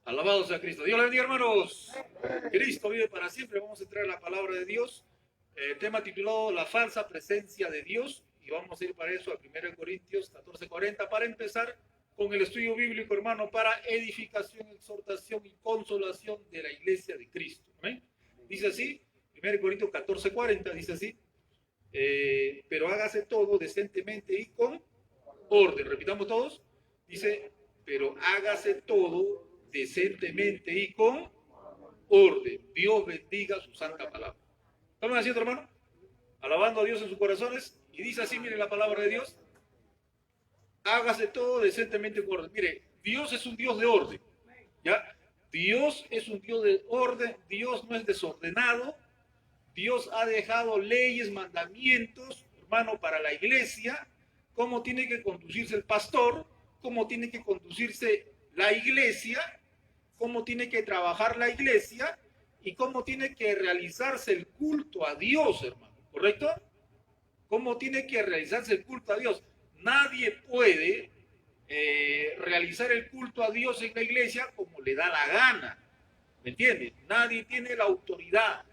Alabado sea Cristo. Dios le bendiga, hermanos. Cristo vive para siempre. Vamos a entrar a la palabra de Dios. Tema titulado La falsa presencia de Dios. Y vamos a ir para eso a 1 Corintios 14:40 para empezar con el estudio bíblico, hermano, para edificación, exhortación y consolación de la iglesia de Cristo. ¿Amén? Dice así, 1 Corintios 14:40, dice así, pero hágase todo decentemente y con orden. Repitamos todos. Dice, pero hágase todo decentemente y con orden. Dios bendiga su santa palabra. ¿Estamos haciendo, hermano? Alabando a Dios en sus corazones. Y dice así, mire la palabra de Dios. Hágase todo decentemente y con orden. Mire, Dios es un Dios de orden. ¿Ya? Dios es un Dios de orden. Dios no es desordenado. Dios ha dejado leyes, mandamientos, hermano, para la iglesia. Cómo tiene que conducirse el pastor, cómo tiene que conducirse la iglesia, cómo tiene que trabajar la iglesia y cómo tiene que realizarse el culto a Dios, hermano. ¿Correcto? Cómo tiene que realizarse el culto a Dios. Nadie puede realizar el culto a Dios en la iglesia como le da la gana. ¿Me entiendes? Nadie tiene la autoridad.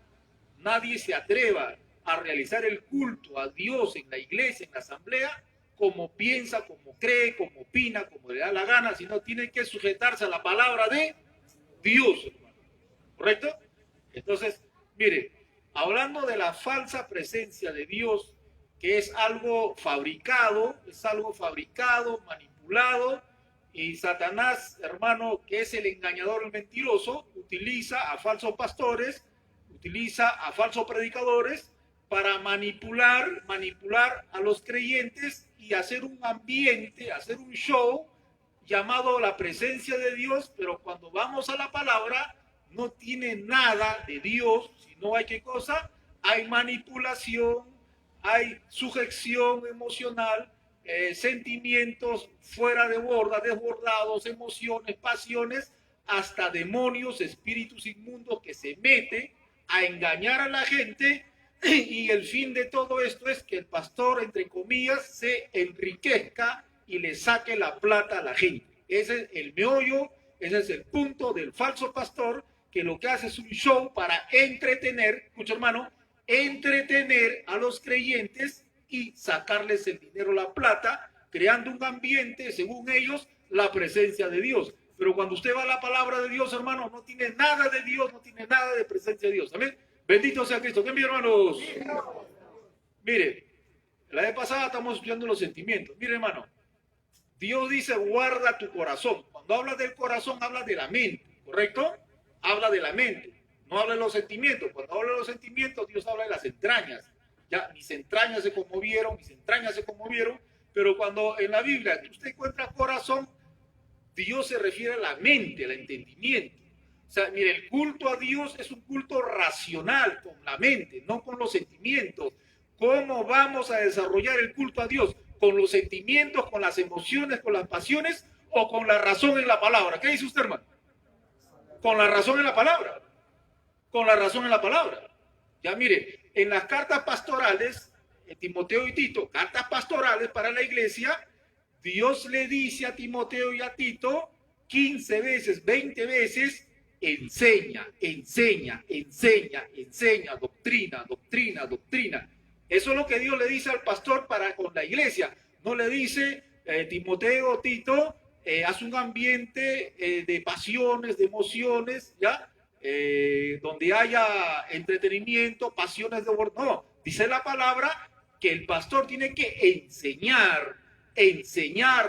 Nadie se atreva a realizar el culto a Dios en la iglesia, en la asamblea, como piensa, como cree, como opina, como le da la gana, sino tiene que sujetarse a la palabra de Dios, hermano. ¿Correcto? Entonces, mire, hablando de la falsa presencia de Dios, que es algo fabricado, manipulado, y Satanás, hermano, que es el engañador, el mentiroso, utiliza a falsos pastores, utiliza a falsos predicadores para manipular a los creyentes y hacer un ambiente, hacer un show llamado la presencia de Dios, pero cuando vamos a la palabra no tiene nada de Dios, sino hay qué cosa, hay manipulación, hay sujeción emocional, sentimientos fuera de borda, desbordados, emociones, pasiones, hasta demonios, espíritus inmundos que se meten a engañar a la gente. Y el fin de todo esto es que el pastor, entre comillas, se enriquezca y le saque la plata a la gente. Ese es el meollo, ese es el punto del falso pastor, que lo que hace es un show para entretener, escucha hermano, entretener a los creyentes y sacarles el dinero, la plata, creando un ambiente, según ellos, la presencia de Dios. Pero cuando usted va a la palabra de Dios, hermano, no tiene nada de Dios, no tiene nada de presencia de Dios. ¿Amén? Bendito sea Cristo. ¿Qué envío, hermanos? Mire, la vez pasada estamos estudiando los sentimientos. Mire, hermano, Dios dice, guarda tu corazón. Cuando habla del corazón, habla de la mente, ¿correcto? Habla de la mente, no habla de los sentimientos. Cuando habla de los sentimientos, Dios habla de las entrañas. Ya, mis entrañas se conmovieron, pero cuando en la Biblia usted encuentra corazón, Dios se refiere a la mente, al entendimiento. O sea, mire, el culto a Dios es un culto racional, con la mente, no con los sentimientos. ¿Cómo vamos a desarrollar el culto a Dios? ¿Con los sentimientos, con las emociones, con las pasiones o con la razón en la palabra? ¿Qué dice usted, hermano? Con la razón en la palabra. Con la razón en la palabra. Ya mire, en las cartas pastorales, Timoteo y Tito, cartas pastorales para la iglesia, Dios le dice a Timoteo y a Tito 15 veces, 20 veces, enseña, doctrina. Eso es lo que Dios le dice al pastor para con la iglesia. No le dice, Timoteo, Tito, haz un ambiente de pasiones, de emociones, ¿ya? Donde haya entretenimiento, pasiones de... No, dice la palabra que el pastor tiene que enseñar,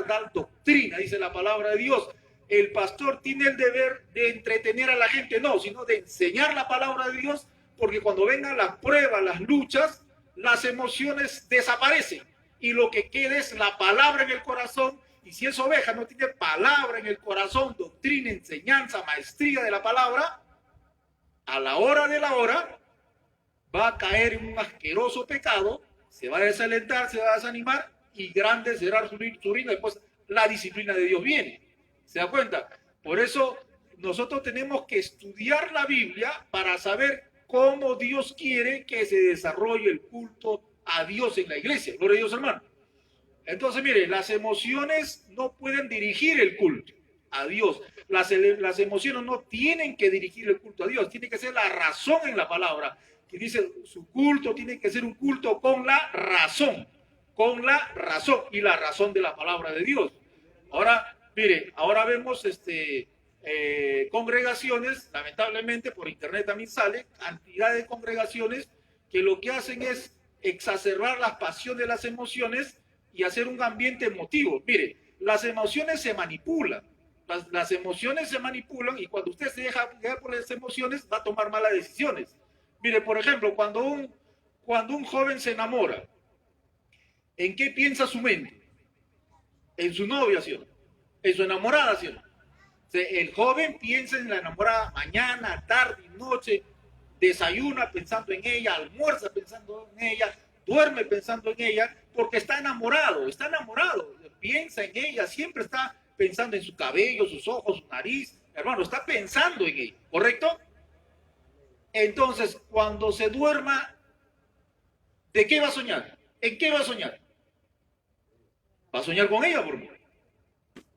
dar doctrina, dice la palabra de Dios. El pastor tiene el deber de entretener a la gente, no, sino de enseñar la palabra de Dios, porque cuando vengan las pruebas, las luchas, las emociones desaparecen y lo que queda es la palabra en el corazón. Y si esa oveja no tiene palabra en el corazón, doctrina, enseñanza, maestría de la palabra, a la hora de la hora va a caer en un asqueroso pecado, se va a desalentar, se va a desanimar y grande será su ruina. Después la disciplina de Dios viene. ¿Se da cuenta? Por eso nosotros tenemos que estudiar la Biblia para saber cómo Dios quiere que se desarrolle el culto a Dios en la iglesia. Gloria a Dios, hermano. Entonces, mire, las emociones no pueden dirigir el culto. a Dios. Las emociones no tienen que dirigir el culto a Dios, tiene que ser la razón en la palabra. Que dice, su culto tiene que ser un culto con la razón y la razón de la palabra de Dios. Ahora, mire, ahora vemos congregaciones, lamentablemente por internet también sale, cantidad de congregaciones que lo que hacen es exacerbar las pasiones de las emociones y hacer un ambiente emotivo. Mire, las emociones se manipulan, las emociones se manipulan y cuando usted se deja guiar por las emociones va a tomar malas decisiones. Mire, por ejemplo, cuando un joven se enamora, ¿en qué piensa su mente? En su novia, ¿sí o no? En su enamorada, ¿sí o no? O sea, el joven piensa en la enamorada mañana, tarde y noche, desayuna pensando en ella, almuerza pensando en ella, duerme pensando en ella, porque está enamorado, piensa en ella, siempre está pensando en su cabello, sus ojos, su nariz, hermano, está pensando en ella, ¿correcto? Entonces, cuando se duerma, ¿de qué va a soñar? ¿En qué va a soñar? Va a soñar con ella, por favor.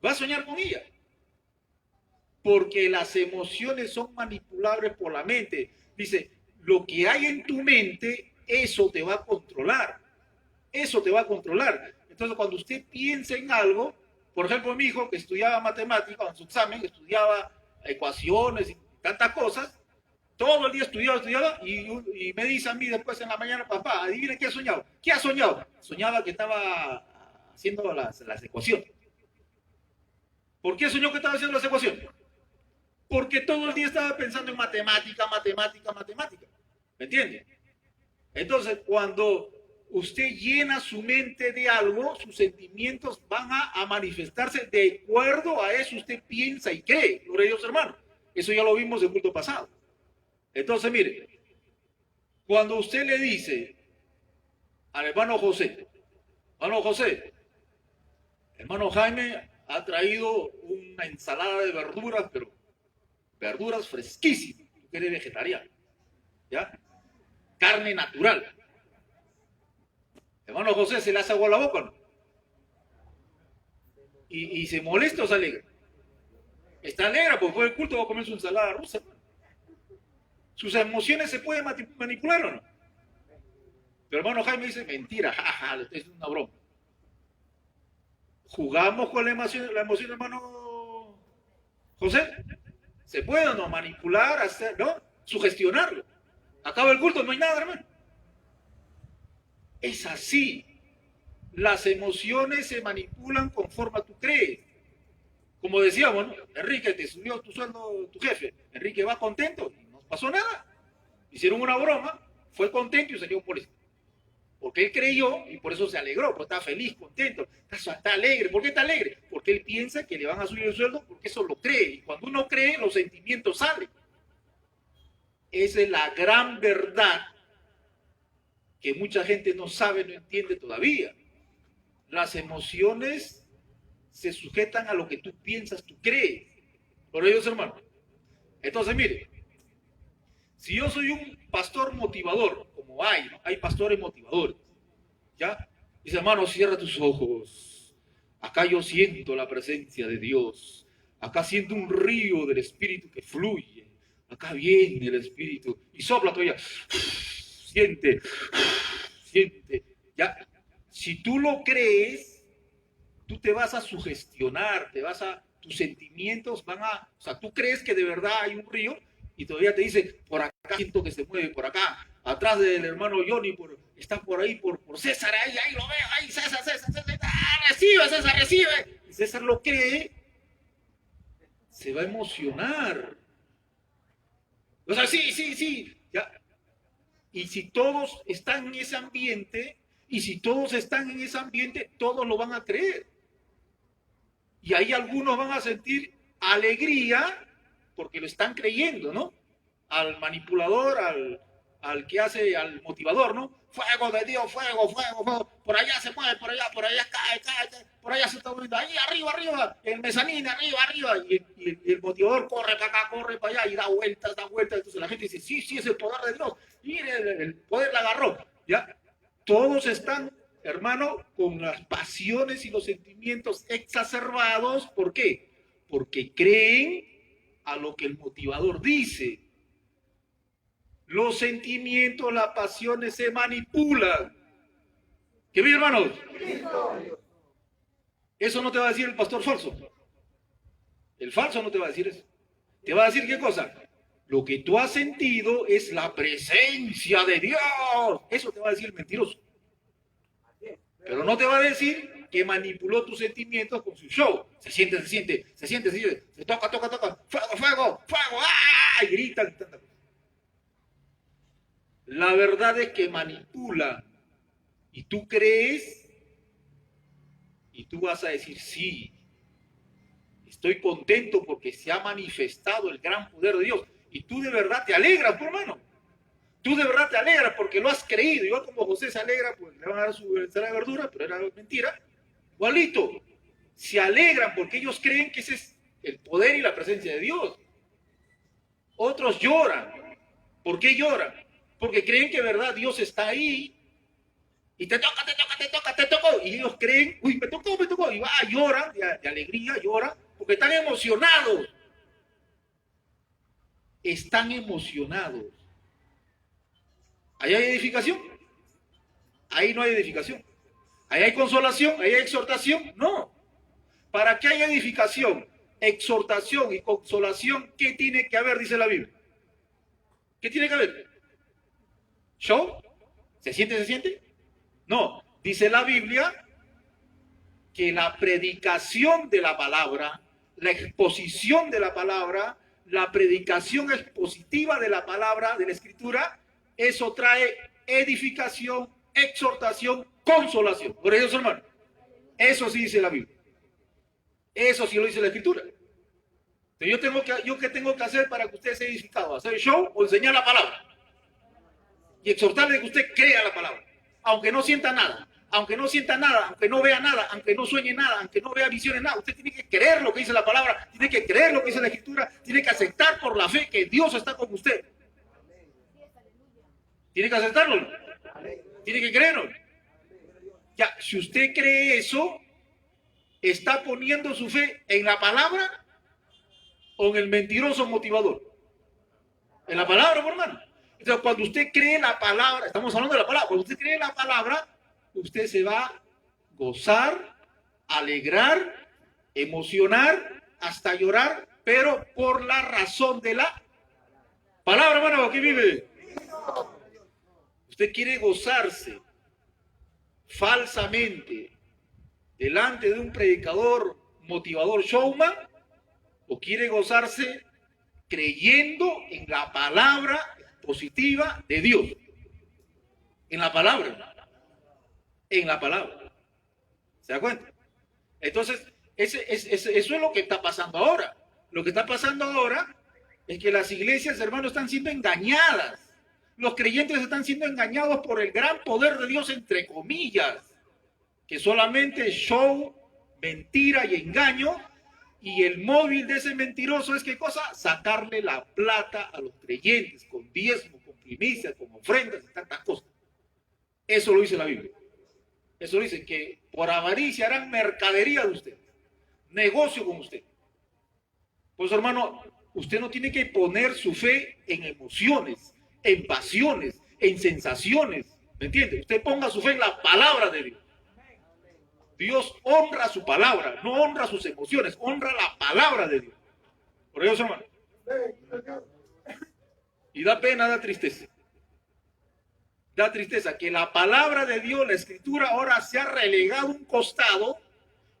Va a soñar con ella. Porque las emociones son manipulables por la mente. Dice, lo que hay en tu mente, eso te va a controlar. Eso te va a controlar. Entonces, cuando usted piensa en algo, por ejemplo, mi hijo que estudiaba matemáticas, en su examen, estudiaba ecuaciones y tantas cosas, todo el día estudiaba y me dice a mí después en la mañana, papá, adivina qué ha soñado. ¿Qué ha soñado? Soñaba que estaba haciendo las ecuaciones. ¿Por qué soñó que estaba haciendo las ecuaciones? Porque todo el día estaba pensando en matemática. ¿Me entiende? Entonces, cuando usted llena su mente de algo, sus sentimientos van a manifestarse de acuerdo a eso usted piensa y cree. Gloria a Dios, hermano. Eso ya lo vimos en el culto pasado. Entonces, mire, cuando usted le dice al hermano José, hermano Jaime ha traído una ensalada de verduras, pero verduras fresquísimas, tú que eres vegetariano, ¿ya? Carne natural. Hermano José, ¿se le hace agua a la boca, no? ¿Y se molesta o se alegra? Está alegre, porque fue el culto, va a comer su ensalada rusa, hermano. ¿Sus emociones se pueden manipular o no? Pero hermano Jaime dice, mentira, jaja, le estoy haciendo una broma. ¿Jugamos con la emoción, hermano José? ¿Se puede o no manipular, hacer, no? Sugestionarlo. Acaba el culto, no hay nada, hermano. Es así. Las emociones se manipulan conforme tú crees. Como decíamos, ¿no? Enrique, te subió tu sueldo tu jefe. Enrique va contento y no pasó nada. Hicieron una broma, fue contento y salió un policía. Porque él creyó y por eso se alegró, porque está feliz, contento, está alegre. ¿Por qué está alegre? Porque él piensa que le van a subir el sueldo porque eso lo cree. Y cuando uno cree, los sentimientos salen. Esa es la gran verdad que mucha gente no sabe, no entiende todavía. Las emociones se sujetan a lo que tú piensas, tú crees. Por ello, hermano. Entonces, mire, si yo soy un pastor motivador, como hay, ¿no? Hay pastores motivadores, ¿ya? Dice, hermano, cierra tus ojos. Acá yo siento la presencia de Dios. Acá siento un río del Espíritu que fluye. Acá viene el Espíritu. Y sopla todavía. Siente. ¿Ya? Si tú lo crees, tú te vas a sugestionar, tus sentimientos van a, o sea, tú crees que de verdad hay un río y todavía te dice, por acá siento que se mueve, por acá, atrás del hermano Johnny, está por ahí, por César, ahí lo veo, ahí César, recibe, César, recibe. Y César lo cree, se va a emocionar. O sea, sí, ya. Y si todos están en ese ambiente, todos lo van a creer. Y ahí algunos van a sentir alegría porque lo están creyendo, ¿no? Al manipulador, al que hace, al motivador, ¿no? Fuego de Dios, fuego. Por allá se mueve, por allá cae, por allá se está moviendo. Ahí arriba, el mezanín, arriba. Y el motivador corre para acá, corre para allá y da vueltas. Entonces la gente dice, sí, es el poder de Dios. Mire, el poder la agarró. ¿Ya? Todos están, hermano, con las pasiones y los sentimientos exacerbados. ¿Por qué? porque creen a lo que el motivador dice. Los sentimientos, las pasiones se manipulan. ¿Qué bien, hermanos? Eso no te va a decir el pastor falso. El falso no te va a decir eso. Te va a decir, ¿qué cosa? Lo que tú has sentido es la presencia de Dios. Eso te va a decir el mentiroso. Pero no te va a decir que manipuló tus sentimientos con su show. Se siente, se toca, fuego, ¡ah! Y gritan. La verdad es que manipulan. Y tú crees, y tú vas a decir, sí, estoy contento porque se ha manifestado el gran poder de Dios. Y tú de verdad te alegras, pues, hermano. Tú de verdad te alegras porque lo has creído. Igual como José se alegra, pues le van a dar su ensalada de verdura, pero era mentira. Igualito, se alegran porque ellos creen que ese es el poder y la presencia de Dios. Otros lloran. ¿Por qué lloran? Porque creen que de verdad Dios está ahí. Y te toca. Y ellos creen, uy, me tocó. Y va, lloran de alegría, lloran, porque están emocionados. Están emocionados. ¿Ahí hay edificación? Ahí no hay edificación. ¿Ahí hay consolación? ¿Ahí hay exhortación? No. Para que haya edificación, exhortación y consolación, ¿qué tiene que haber, dice la Biblia? ¿Qué tiene que haber? ¿Show? ¿Se siente? No. Dice la Biblia que la predicación de la palabra, la exposición de la palabra, la predicación expositiva de la palabra, de la Escritura, eso trae edificación, exhortación, consolación. Por eso, hermano, eso sí dice la Biblia. Eso sí lo dice la Escritura. Entonces, ¿yo qué tengo que hacer para que usted sea edificado? ¿Hacer show o enseñar la palabra? Y exhortarle que usted crea la palabra. Aunque no sienta nada, aunque no vea nada, aunque no sueñe nada, aunque no vea visiones, nada. Usted tiene que creer lo que dice la palabra, tiene que creer lo que dice la Escritura, tiene que aceptar por la fe que Dios está con usted. Tiene que aceptarlo, tiene que creerlo. Ya, si usted cree eso, está poniendo su fe en la palabra o en el mentiroso motivador. En la palabra, hermano. Entonces, cuando usted cree la palabra, estamos hablando de la palabra, cuando usted cree la palabra, usted se va a gozar, alegrar, emocionar, hasta llorar, pero por la razón de la palabra, hermano, aquí vive. Usted quiere gozarse falsamente delante de un predicador, motivador, showman, o quiere gozarse creyendo en la palabra positiva de Dios. En la palabra. En la palabra. ¿Se da cuenta? Entonces, eso es lo que está pasando ahora. Lo que está pasando ahora es que las iglesias, hermanos, están siendo engañadas. Los creyentes están siendo engañados por el gran poder de Dios, entre comillas, que solamente es show, mentira y engaño. Y el móvil de ese mentiroso es, ¿qué cosa? Sacarle la plata a los creyentes con diezmo, con primicias, con ofrendas y tantas cosas. Eso lo dice la Biblia. Eso dice que por avaricia harán mercadería de usted, negocio con usted. Pues, hermano, usted no tiene que poner su fe en emociones, en pasiones, en sensaciones. ¿Me entiende? Usted ponga su fe en la palabra de Dios. Dios honra su palabra, no honra sus emociones, honra la palabra de Dios. Por eso, hermano. Y da pena, da tristeza. Da tristeza que la palabra de Dios, la Escritura, ahora se ha relegado a un costado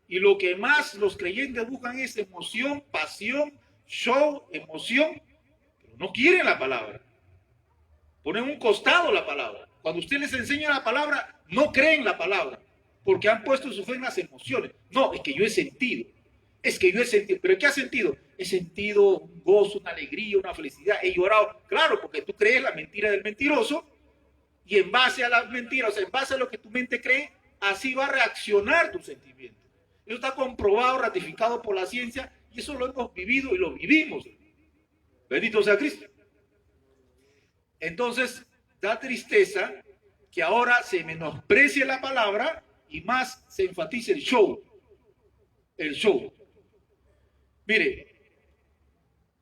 y lo que más los creyentes buscan es emoción, pasión, show, emoción, pero no quieren la palabra. Ponen un costado la palabra. Cuando usted les enseña la palabra, no creen la palabra. Porque han puesto su fe en las emociones. No, es que yo he sentido. ¿Pero qué has sentido? He sentido un gozo, una alegría, una felicidad. He llorado. Claro, porque tú crees la mentira del mentiroso y en base a las mentiras, o sea, en base a lo que tu mente cree, así va a reaccionar tu sentimiento. Eso está comprobado, ratificado por la ciencia y eso lo hemos vivido y lo vivimos. Bendito sea Cristo. Entonces, da tristeza que ahora se menosprecie la palabra y más se enfatiza el show. El show. Mire,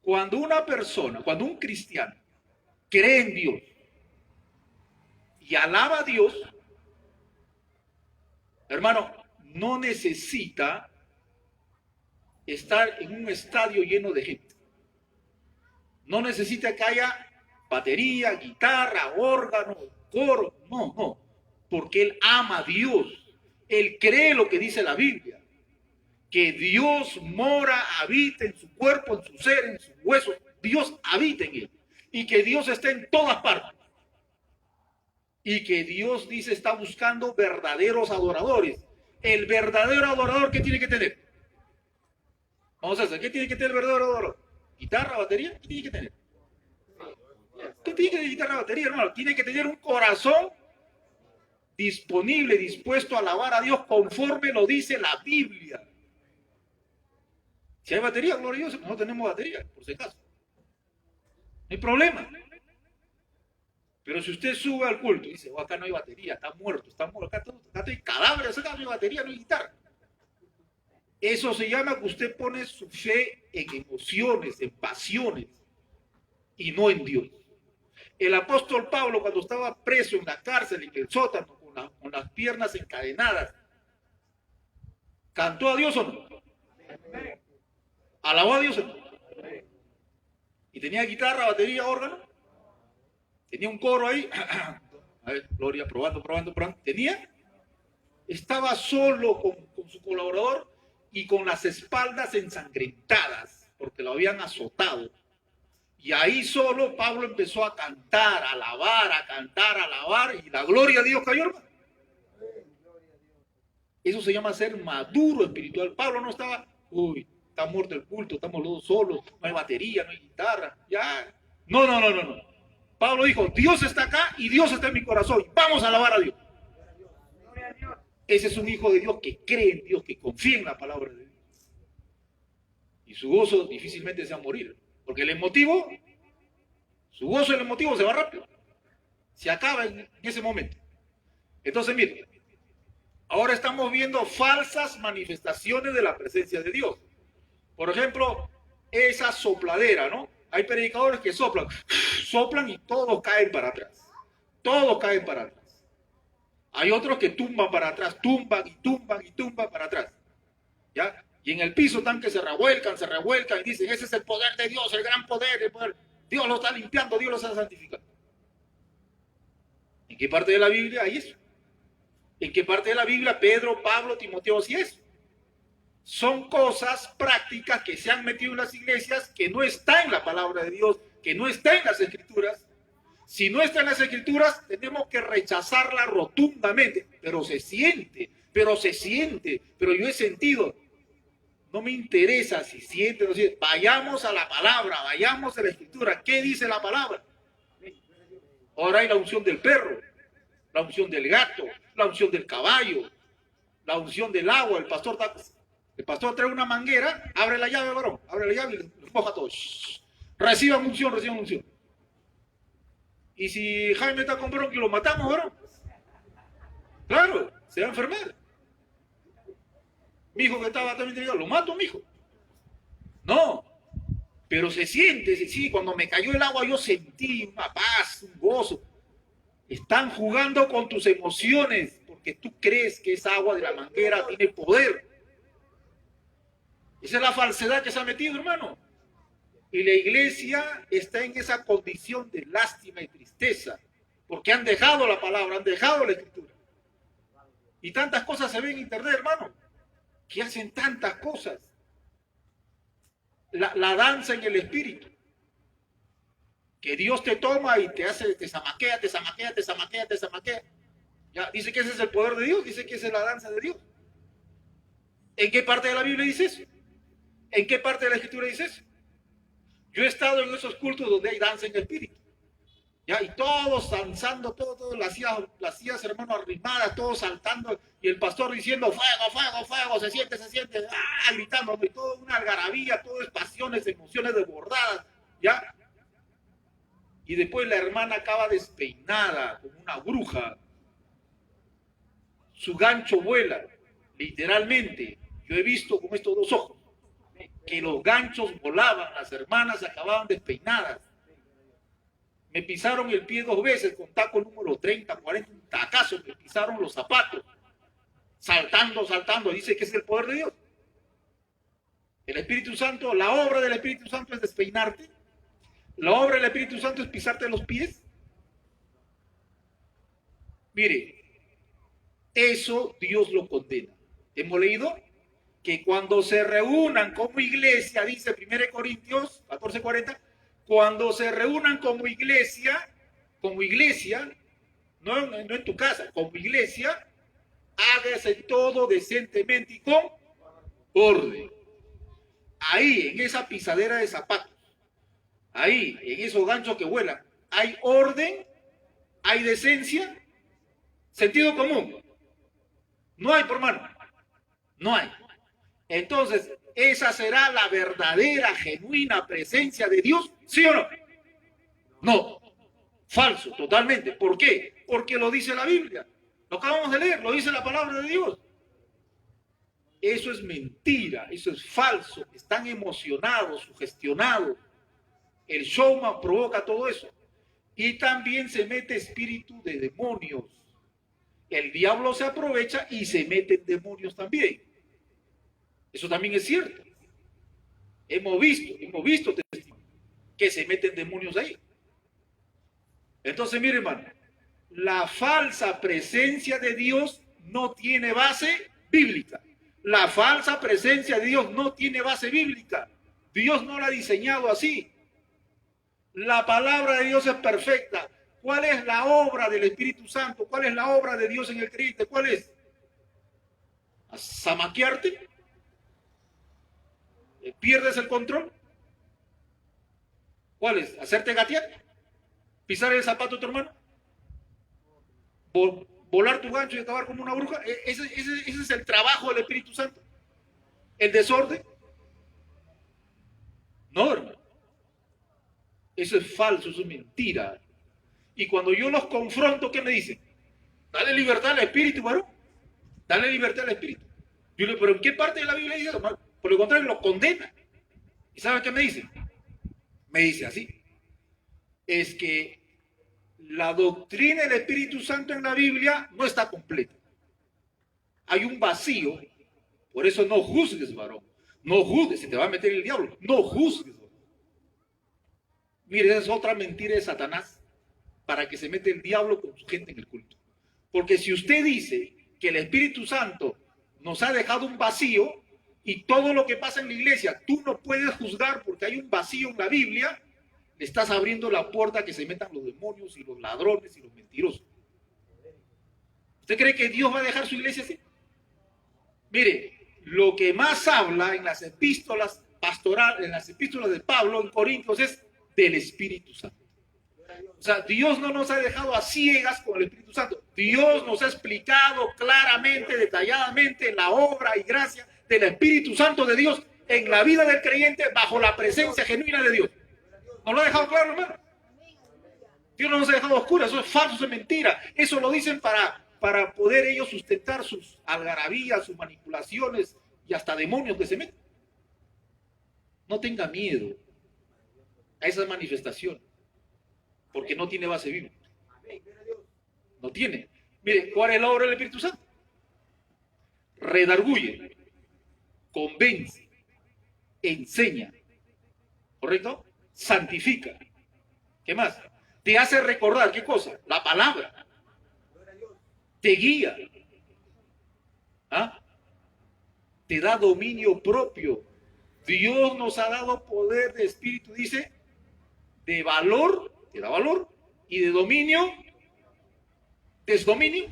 cuando una persona, cuando un cristiano cree en Dios y alaba a Dios, hermano, no necesita estar en un estadio lleno de gente. No necesita que haya batería, guitarra, órgano, coro. No, no. Porque él ama a Dios. Él cree lo que dice la Biblia. Que Dios mora, habita en su cuerpo, en su ser, en sus huesos. Dios habita en él. Y que Dios está en todas partes. Y que Dios dice está buscando verdaderos adoradores. El verdadero adorador, ¿qué tiene que tener? Vamos a hacer, ¿qué tiene que tener el verdadero adorador? ¿Guitarra, batería? ¿Qué tiene que tener? ¿Qué tiene que tener guitarra, batería, hermano? Tiene que tener un corazón disponible, dispuesto a alabar a Dios conforme lo dice la Biblia. Si hay batería, gloria a Dios, no tenemos batería, por si acaso. No hay problema. Pero si usted sube al culto y dice, oh, acá no hay batería, está muerto, acá hay cadáveres, acá no hay batería, no hay guitarra. Eso se llama que usted pone su fe en emociones, en pasiones, y no en Dios. El apóstol Pablo, cuando estaba preso en la cárcel, en el sótano, con las piernas encadenadas, ¿cantó a Dios o no? ¿Alabó a Dios o no? ¿Y tenía guitarra, batería, órgano? ¿Tenía un coro ahí? A ver, Gloria, probando. ¿Tenía? Estaba solo con su colaborador y con las espaldas ensangrentadas, porque lo habían azotado. Y ahí solo Pablo empezó a cantar, a alabar, y la gloria de Dios cayó, hermano. Eso se llama ser maduro espiritual. Pablo no estaba, uy, está muerto el culto, estamos los dos solos, no hay batería, no hay guitarra, ya. No. Pablo dijo, Dios está acá y Dios está en mi corazón. Vamos a alabar a Dios. Ese es un hijo de Dios que cree en Dios, que confía en la palabra de Dios. Y su gozo difícilmente se va a morir. Porque su gozo y el emotivo se va rápido. Se acaba en ese momento. Entonces, mire, ahora estamos viendo falsas manifestaciones de la presencia de Dios. Por ejemplo, esa sopladera, ¿no? Hay predicadores que soplan y todos caen para atrás. Todos caen para atrás. Hay otros que tumban para atrás, tumban para atrás. ¿Ya? Y en el piso están que se revuelcan y dicen, ese es el poder de Dios, el gran poder, el poder. Dios lo está limpiando, Dios lo está santificando. ¿En qué parte de la Biblia hay eso? ¿En qué parte de la Biblia Pedro, Pablo, Timoteo hacía eso? Son cosas prácticas que se han metido en las iglesias, que no está en la palabra de Dios, que no está en las escrituras. Si no está en las escrituras, tenemos que rechazarla rotundamente. Pero se siente, pero yo he sentido. No me interesa si siente o no siente. Vayamos a la palabra, vayamos a la escritura. ¿Qué dice la palabra? Ahora hay la unción del perro, la unción del gato, la unción del caballo, la unción del agua. El pastor trae una manguera, abre la llave, varón, abre la llave y los moja todos. Reciban unción. Y si Jaime está con bronquio, lo matamos, varón. Claro, se va a enfermar. Mi hijo que estaba también, lo mato, mi hijo. No, pero se siente, sí, cuando me cayó el agua yo sentí una paz, un gozo. Están jugando con tus emociones porque tú crees que esa agua de la manguera tiene poder. Esa es la falsedad que se ha metido, hermano. Y la iglesia está en esa condición de lástima y tristeza porque han dejado la palabra, han dejado la escritura. Y tantas cosas se ven en internet, hermano, que hacen tantas cosas. La danza en el espíritu. Que Dios te toma y te hace, te zamaquea. Ya, dice que ese es el poder de Dios, dice que esa es la danza de Dios. ¿En qué parte de la Biblia dice eso? ¿En qué parte de la escritura dice eso? Yo he estado en esos cultos donde hay danza en el espíritu. Ya, y todos danzando, todas las sillas, hermano, arrimadas, todos saltando, y el pastor diciendo, fuego, se siente, gritando, y todo una algarabía, todo es pasiones, emociones desbordadas, ¿ya? Y después la hermana acaba despeinada, como una bruja, su gancho vuela, literalmente, yo he visto con estos dos ojos, que los ganchos volaban, las hermanas acababan despeinadas. Me pisaron el pie 2 veces con taco número 30, 40, un tacazo, me pisaron los zapatos. Saltando, saltando, dice que es el poder de Dios. El Espíritu Santo, la obra del Espíritu Santo es despeinarte. La obra del Espíritu Santo es pisarte los pies. Mire, eso Dios lo condena. Hemos leído que cuando se reúnan como iglesia, dice 1 Corintios 14:40, cuando se reúnan como iglesia, no en tu casa, como iglesia, hágase todo decentemente y con orden. Ahí, en esa pisadera de zapatos, ahí, en esos ganchos que vuelan, hay orden, hay decencia, sentido común. No hay, por hermano, no hay. Entonces, ¿esa será la verdadera, genuina presencia de Dios? ¿Sí o no? No, falso, totalmente. ¿Por qué? Porque lo dice la Biblia. Lo acabamos de leer, lo dice la palabra de Dios. Eso es mentira, eso es falso. Están emocionados, sugestionados. El showman provoca todo eso. Y también se mete espíritu de demonios. El diablo se aprovecha y se meten demonios también. Eso también es cierto. Hemos visto que se meten demonios ahí. Entonces, mire, hermano, la falsa presencia de Dios no tiene base bíblica. La falsa presencia de Dios no tiene base bíblica. Dios no la ha diseñado así. La palabra de Dios es perfecta. ¿Cuál es la obra del Espíritu Santo? ¿Cuál es la obra de Dios en el creyente? ¿Cuál es? ¿Zamaquearte? ¿Pierdes el control? ¿Cuál es? ¿Hacerte gatear? ¿Pisar el zapato de tu hermano? ¿Volar tu gancho y acabar como una bruja? ¿Ese es el trabajo del Espíritu Santo? ¿El desorden? No, hermano. Eso es falso, eso es mentira. Y cuando yo los confronto, ¿qué me dicen? Dale libertad al Espíritu, varón. Dale libertad al Espíritu. Yo le digo, ¿pero en qué parte de la Biblia dice eso? Por el contrario, lo condena. ¿Y sabe qué me dice? Me dice así. Es que la doctrina del Espíritu Santo en la Biblia no está completa. Hay un vacío. Por eso no juzgues, varón. No juzgues, se te va a meter el diablo. No juzgues, varón. Mire, esa es otra mentira de Satanás para que se mete el diablo con su gente en el culto. Porque si usted dice que el Espíritu Santo nos ha dejado un vacío y todo lo que pasa en la iglesia, tú no puedes juzgar porque hay un vacío en la Biblia, le estás abriendo la puerta a que se metan los demonios y los ladrones y los mentirosos. ¿Usted cree que Dios va a dejar su iglesia así? Mire, lo que más habla en las epístolas pastorales, en las epístolas de Pablo en Corintios es del Espíritu Santo. O sea, Dios no nos ha dejado a ciegas con el Espíritu Santo. Dios nos ha explicado claramente, detalladamente la obra y gracia del Espíritu Santo de Dios en la vida del creyente bajo la presencia genuina de Dios. ¿Nos lo ha dejado claro, hermano? Dios no nos ha dejado oscuras, eso es falso, eso es mentira. Eso lo dicen para poder ellos sustentar sus algarabías, sus manipulaciones y hasta demonios que se meten. No tenga miedo a esas manifestaciones, porque no tiene base bíblica. No tiene. Mire, ¿cuál es la obra del Espíritu Santo? Redarguye, convence, enseña, ¿correcto? Santifica. ¿Qué más? Te hace recordar, ¿qué cosa? La palabra. Te guía. ¿Ah? Te da dominio propio. Dios nos ha dado poder de espíritu, dice, de valor, te da valor, y de dominio, desdominio,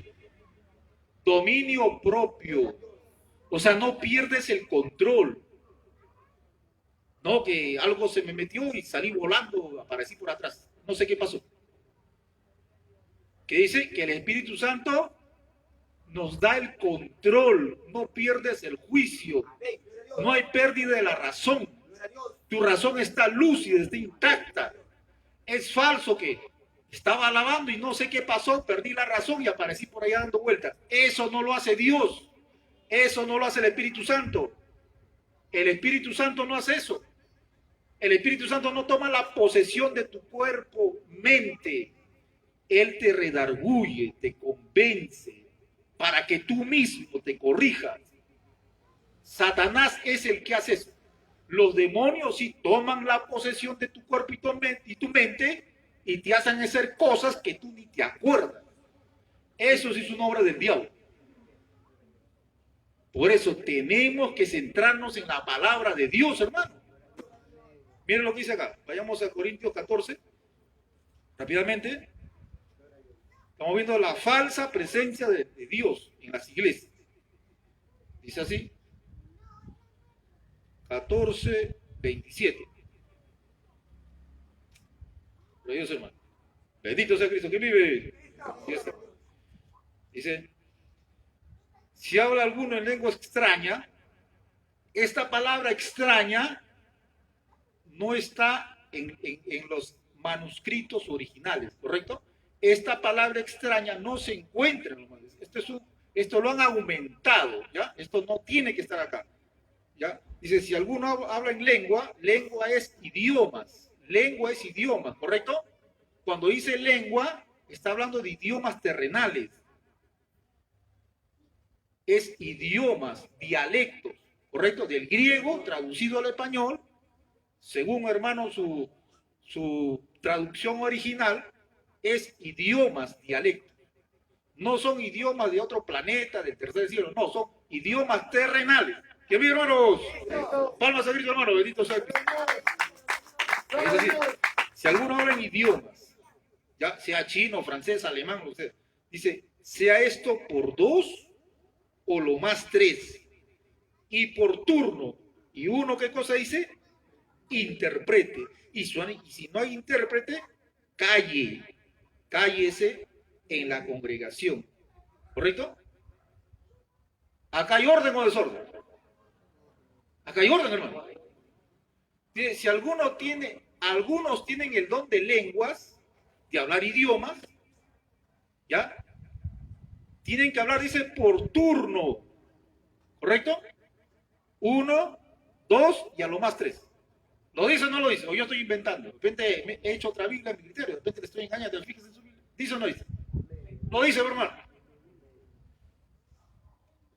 dominio propio. O sea, no pierdes el control. No, que algo se me metió y salí volando, aparecí por atrás. No sé qué pasó. Que dice que el Espíritu Santo nos da el control, no pierdes el juicio, no hay pérdida de la razón. Tu razón está lúcida, está intacta. Es falso que estaba alabando y no sé qué pasó, perdí la razón y aparecí por allá dando vueltas. Eso no lo hace Dios, eso no lo hace el Espíritu Santo. El Espíritu Santo no hace eso. El Espíritu Santo no toma la posesión de tu cuerpo, mente. Él te redarguye, te convence, para que tú mismo te corrijas. Satanás es el que hace eso. Los demonios sí toman la posesión de tu cuerpo y tu mente y te hacen hacer cosas que tú ni te acuerdas. Eso sí es una obra del diablo. Por eso tenemos que centrarnos en la palabra de Dios, hermano. Miren lo que dice acá. Vayamos a Corintios 14. Rápidamente. Estamos viendo la falsa presencia de Dios en las iglesias. Dice así. 14, 27. Gloria a Dios, hermano. Bendito sea Cristo que vive. Dice, si habla alguno en lengua extraña, esta palabra extraña no está en los manuscritos originales, ¿correcto? Esta palabra extraña no se encuentra en los manuscritos. Esto lo han aumentado, ¿ya? Esto no tiene que estar acá, ¿ya? Dice, si alguno habla en lengua, lengua es idiomas, ¿correcto? Cuando dice lengua, está hablando de idiomas terrenales. Es idiomas, dialectos, ¿correcto? Del griego traducido al español, según, hermano, su traducción original, es idiomas, dialectos. No son idiomas de otro planeta, del tercer cielo, no, son idiomas terrenales. ¿Qué bien, hermanos? Palmas a Cristo, hermano, bendito sea Cristo. Es decir, si alguno habla en idiomas, ya sea chino, francés, alemán, lo que sea, dice, sea esto por 2 o lo más 3, y por turno, y uno, ¿qué cosa dice? Interprete, y si no hay intérprete, cállese en la congregación, ¿correcto? Acá hay orden o desorden. Acá hay orden, hermano. Si algunos tienen el don de lenguas, de hablar idiomas, ¿ya? Tienen que hablar, dice, por turno, ¿correcto? 1, 2 y a lo más 3. ¿Lo dice o no lo dice? O yo estoy inventando. De repente he hecho otra Biblia en mi criterio, de repente le estoy engañando. Fíjese en su Biblia. ¿Dice o no dice? Lo dice, hermano.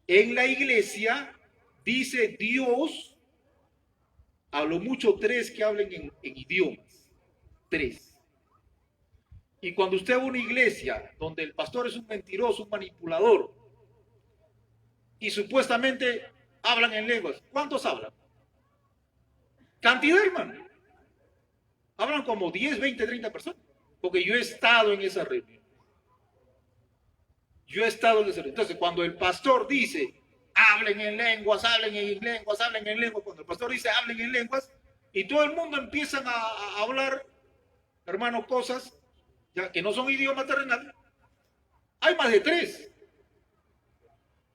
En la iglesia dice Dios, a lo mucho 3 que hablen en idiomas. 3. Y cuando usted va a una iglesia donde el pastor es un mentiroso, un manipulador, y supuestamente hablan en lenguas, ¿cuántos hablan? Cantidad, hermano. Hablan como 10, 20, 30 personas. Porque yo he estado en esa reunión. Entonces, cuando el pastor dice, hablen en lenguas, cuando el pastor dice, hablen en lenguas, y todo el mundo empiezan a hablar, hermano, cosas ya que no son idiomas terrenales, hay más de 3.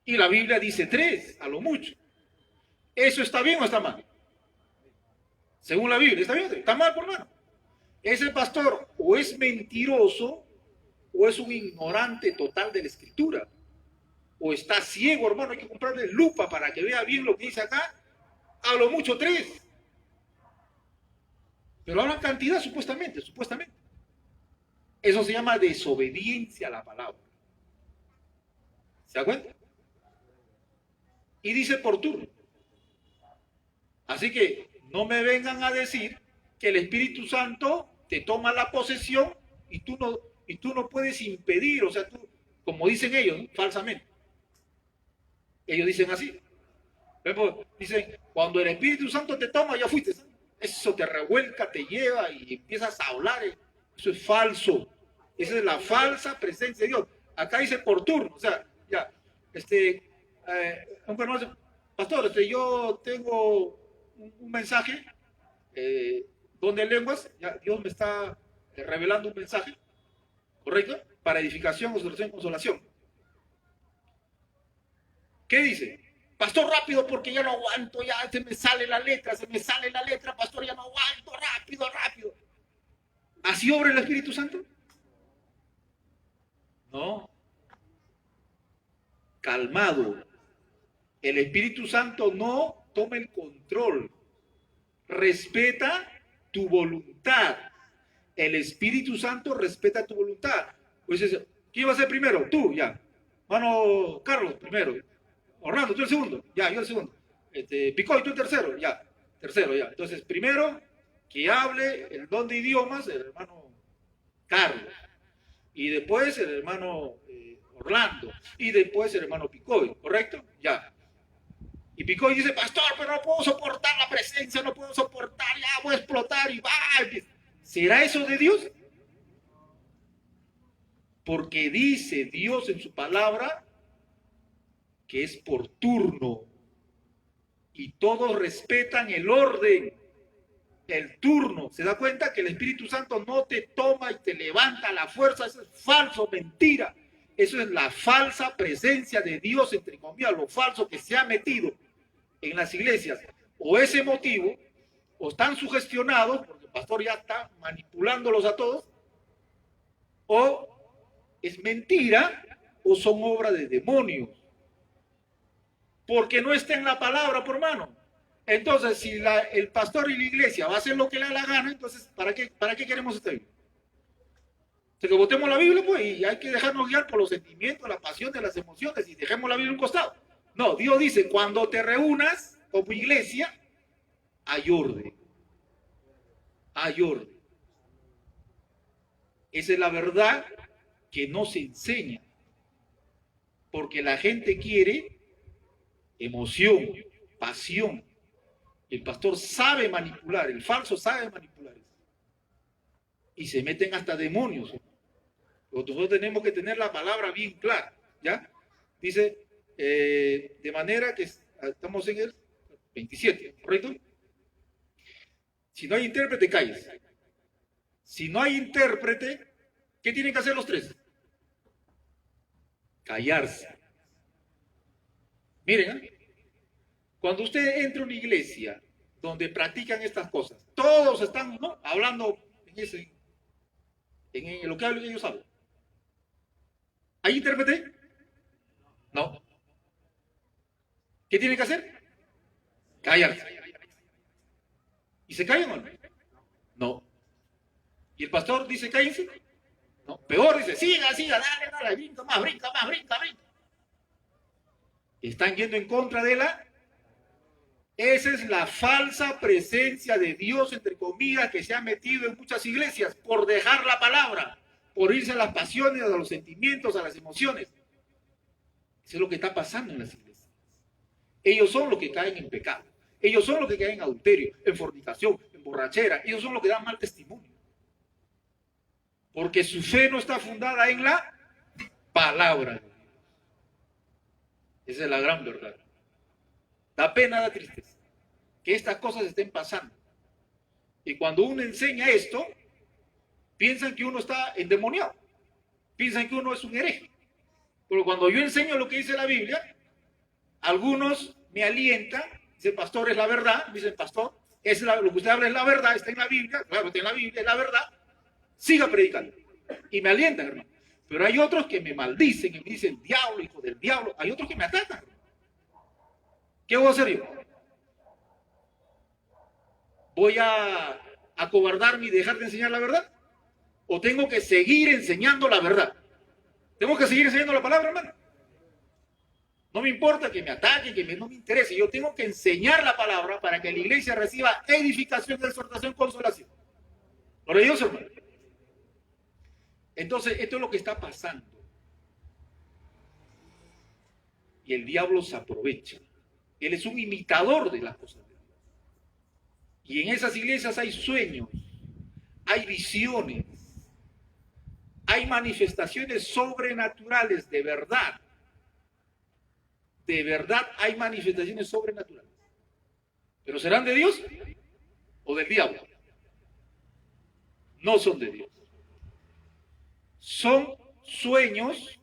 Y la Biblia dice 3, a lo mucho. ¿Eso está bien o está mal? Según la Biblia, ¿está bien? ¿Está mal, por hermano? Ese pastor o es mentiroso o es un ignorante total de la Escritura. O está ciego, hermano, hay que comprarle lupa para que vea bien lo que dice acá. A lo mucho 3. Pero hablan cantidad, supuestamente. Eso se llama desobediencia a la palabra. ¿Se da cuenta? Y dice por turno. Así que no me vengan a decir que el Espíritu Santo te toma la posesión y tú no puedes impedir, o sea, tú, como dicen ellos, ¿no? Falsamente. Ellos dicen así. Dicen, cuando el Espíritu Santo te toma, ya fuiste. Eso te revuelca, te lleva y empiezas a hablar. Eso es falso. Esa es la falsa presencia de Dios. Acá dice por turno, o sea, ya, pastor, yo tengo un mensaje, don de lenguas, ya Dios me está revelando un mensaje, ¿correcto? Para edificación, consolación, consolación. ¿Qué dice? Pastor, rápido, porque ya no aguanto, ya se me sale la letra, pastor, ya no aguanto, rápido. ¿Así obra el Espíritu Santo? No. Calmado. El Espíritu Santo no toma el control, respeta tu voluntad. El Espíritu Santo respeta tu voluntad. Pues ¿quién va a ser primero? Tú, ya. Mano Carlos, primero. Orlando, tú el segundo. Ya, yo el segundo. Picoy, tú el tercero. Ya. Tercero, ya. Entonces, primero, que hable el don de idiomas, el hermano Carlos. Y después el hermano Orlando. Y después el hermano Picoy, ¿correcto? Ya. Y Picoy dice, pastor, pero no puedo soportar la presencia, no puedo soportar, ya voy a explotar y va. ¿Será eso de Dios? Porque dice Dios en su palabra que es por turno y todos respetan el orden, el turno. ¿Se da cuenta que el Espíritu Santo no te toma y te levanta a la fuerza? Eso es falso, mentira. Eso es la falsa presencia de Dios, entre comillas, lo falso que se ha metido en las iglesias. O es emotivo, o están sugestionados, porque el pastor ya está manipulándolos a todos, o es mentira, o son obra de demonios. Porque no está en la palabra, por hermano. Entonces, si el pastor y la iglesia va a hacer lo que le da la gana, entonces, ¿para qué queremos esta Biblia? Que votemos la Biblia, pues, y hay que dejarnos guiar por los sentimientos, la pasión de las emociones, y dejemos la Biblia a un costado. No, Dios dice, cuando te reúnas como iglesia, hay orden. Hay orden. Esa es la verdad que no se enseña. Porque la gente quiere emoción, pasión. El pastor sabe manipular, el falso sabe manipular eso. Y se meten hasta demonios. Nosotros tenemos que tener la palabra bien clara, ¿ya? Dice, de manera que estamos en el 27, ¿correcto? Si no hay intérprete, calles. Si no hay intérprete, ¿qué tienen que hacer los tres? Callarse. Miren, cuando usted entra a una iglesia donde practican estas cosas, todos están, ¿no?, hablando en lo que ellos hablan. ¿Hay intérprete? No. ¿Qué tienen que hacer? Callarse. ¿Y se callan o no? No. ¿Y el pastor dice cállense? No. Peor, dice, siga, dale, brinca más. Están yendo en contra de la... Esa es la falsa presencia de Dios, entre comillas, que se ha metido en muchas iglesias por dejar la palabra, por irse a las pasiones, a los sentimientos, a las emociones. Eso es lo que está pasando en las iglesias. Ellos son los que caen en pecado. Ellos son los que caen en adulterio, en fornicación, en borrachera. Ellos son los que dan mal testimonio. Porque su fe no está fundada en la palabra de Dios. Esa es la gran verdad. Da pena, da tristeza que estas cosas estén pasando. Y cuando uno enseña esto, piensan que uno está endemoniado. Piensan que uno es un hereje. Pero cuando yo enseño lo que dice la Biblia, algunos me alientan. Dicen, pastor, es la verdad. Dicen, pastor, lo que usted habla es la verdad. Está en la Biblia. Claro, está en la Biblia, es la verdad. Siga predicando. Y me alientan, hermano. Pero hay otros que me maldicen y me dicen, diablo, hijo del diablo. Hay otros que me atacan. ¿Qué voy a hacer yo? ¿Voy a acobardarme y dejar de enseñar la verdad? ¿O tengo que seguir enseñando la verdad? Tengo que seguir enseñando la palabra, hermano. No me importa que me ataquen, no me interese. Yo tengo que enseñar la palabra para que la iglesia reciba edificación, exhortación, consolación. Por Dios, hermano. Entonces, esto es lo que está pasando. Y el diablo se aprovecha. Él es un imitador de las cosas de Dios. Y en esas iglesias hay sueños, hay visiones, hay manifestaciones sobrenaturales, de verdad. De verdad hay manifestaciones sobrenaturales. ¿Pero serán de Dios o del diablo? No son de Dios. Son sueños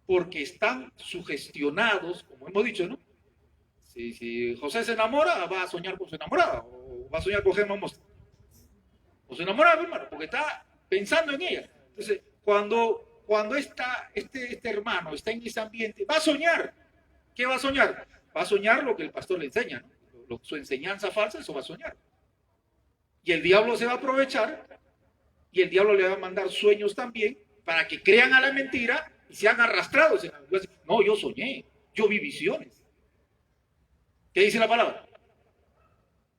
porque están sugestionados, como hemos dicho, ¿no? Si José se enamora, va a soñar con su enamorada, o va a soñar con Gemma Mostra. O se enamora, hermano, porque está pensando en ella. Entonces, cuando este hermano está en ese ambiente, va a soñar. ¿Qué va a soñar? va a soñar lo que el pastor le enseña, ¿no? Su enseñanza falsa, eso va a soñar. Y el diablo se va a aprovechar y el diablo le va a mandar sueños también para que crean a la mentira y sean arrastrados. No, yo soñé, yo vi visiones. ¿Qué dice la palabra?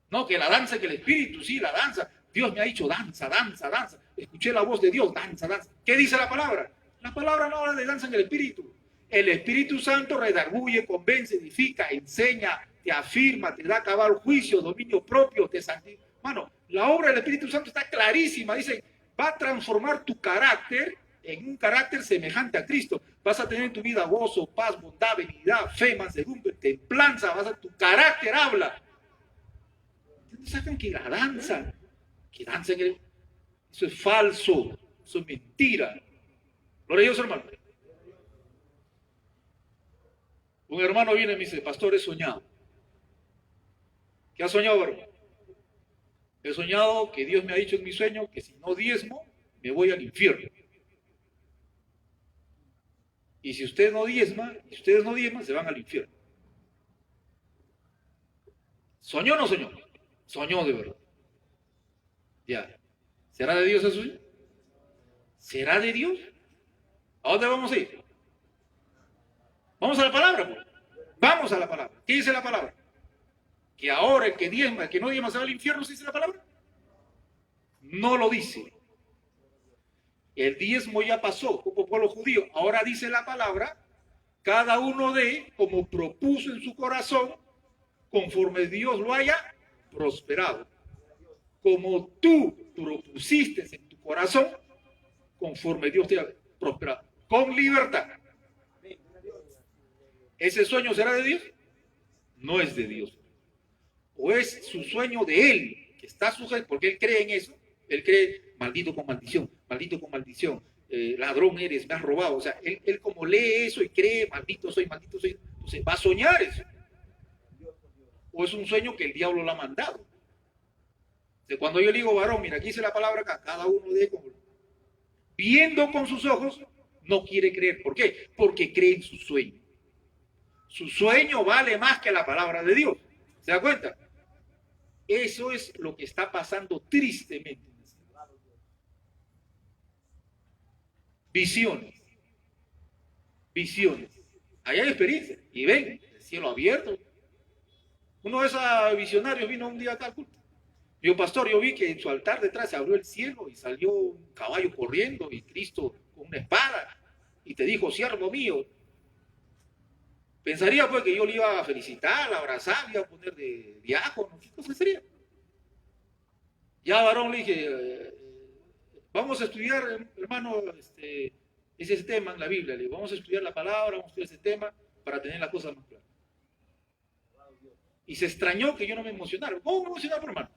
No, que la danza, que el espíritu, sí, la danza. Dios me ha dicho danza, danza, danza. Escuché la voz de Dios, danza, danza. ¿Qué dice la palabra? La palabra no habla de danza en el espíritu. El Espíritu Santo redarguye, convence, edifica, enseña, te afirma, te da cabal juicio, dominio propio, te santifica. Mano, la obra del Espíritu Santo está clarísima. Dice, va a transformar tu carácter en un carácter semejante a Cristo. Vas a tener en tu vida gozo, paz, bondad, benignidad, fe, mansedumbre, templanza. Tu carácter habla. ¿Dónde sacan que la danza? Que danza en el... Eso es falso, eso es mentira. Gloria a Dios, hermano. Un hermano viene y me dice, pastor, he soñado. ¿Qué has soñado, hermano? He soñado que Dios me ha dicho en mi sueño que si no diezmo, me voy al infierno. Y si usted no diezma, y ustedes no diezman, se van al infierno. ¿Soñó o no soñó? Soñó de verdad. Ya. ¿Será de Dios eso? ¿Será de Dios? ¿A dónde vamos a ir? Vamos a la palabra, pues. Vamos a la palabra. ¿Qué dice la palabra? Que ahora el que diezma, el que no diezma se va al infierno, ¿sí dice la palabra? No lo dice. El diezmo ya pasó como pueblo judío. Ahora dice la palabra, cada uno dé como propuso en su corazón, conforme Dios lo haya prosperado. Como tú propusiste en tu corazón, conforme Dios te haya prosperado. Con libertad. ¿Ese sueño será de Dios? No es de Dios. O es su sueño de él, que está sujeto, porque él cree en eso. Él cree, maldito con maldición, ladrón eres, me has robado. O sea, él como lee eso y cree, maldito soy, entonces va a soñar eso. O es un sueño que el diablo le ha mandado. De cuando yo le digo, varón, mira, aquí dice la palabra acá, cada uno de como viendo con sus ojos, no quiere creer. ¿Por qué? Porque cree en su sueño. Su sueño vale más que la palabra de Dios. ¿Se da cuenta? Eso es lo que está pasando tristemente. Visiones. Visiones. Ahí hay experiencia. Y ven, el cielo abierto. Uno de esos visionarios vino un día acá al culto. Dijo, pastor, yo vi que en su altar detrás se abrió el cielo y salió un caballo corriendo y Cristo con una espada. Y te dijo, siervo mío. Pensaría pues que yo le iba a felicitar, a abrazar, le iba a poner de diácono, ¿qué cosa sería? Ya varón le dije, vamos a estudiar, hermano, ese tema en la Biblia, le digo, vamos a estudiar la palabra, vamos a estudiar ese tema para tener las cosas más claras. Y se extrañó que yo no me emocionara. ¿Cómo me emocionar, por hermano?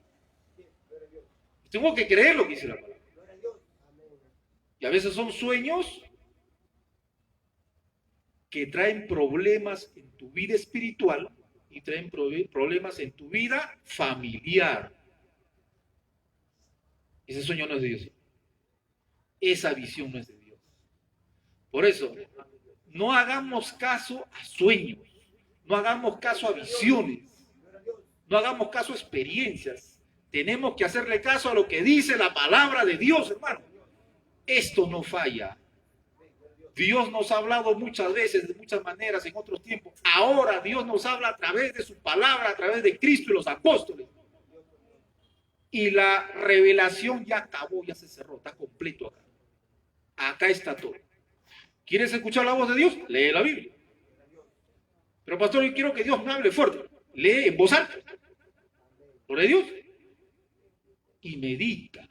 Tengo que creer lo que dice la palabra. Y a veces son sueños que traen problemas en tu vida espiritual y traen problemas en tu vida familiar. Ese sueño no es de Dios. Esa visión no es de Dios. Por eso, no hagamos caso a sueños, no hagamos caso a visiones, no hagamos caso a experiencias. Tenemos que hacerle caso a lo que dice la palabra de Dios, hermano. Esto no falla. Dios nos ha hablado muchas veces, de muchas maneras, en otros tiempos. Ahora Dios nos habla a través de su palabra, a través de Cristo y los apóstoles. Y la revelación ya acabó, ya se cerró, está completo acá. Acá está todo. ¿Quieres escuchar la voz de Dios? Lee la Biblia. Pero pastor, yo quiero que Dios me hable fuerte. Lee en voz alta. Por Dios. Y medita.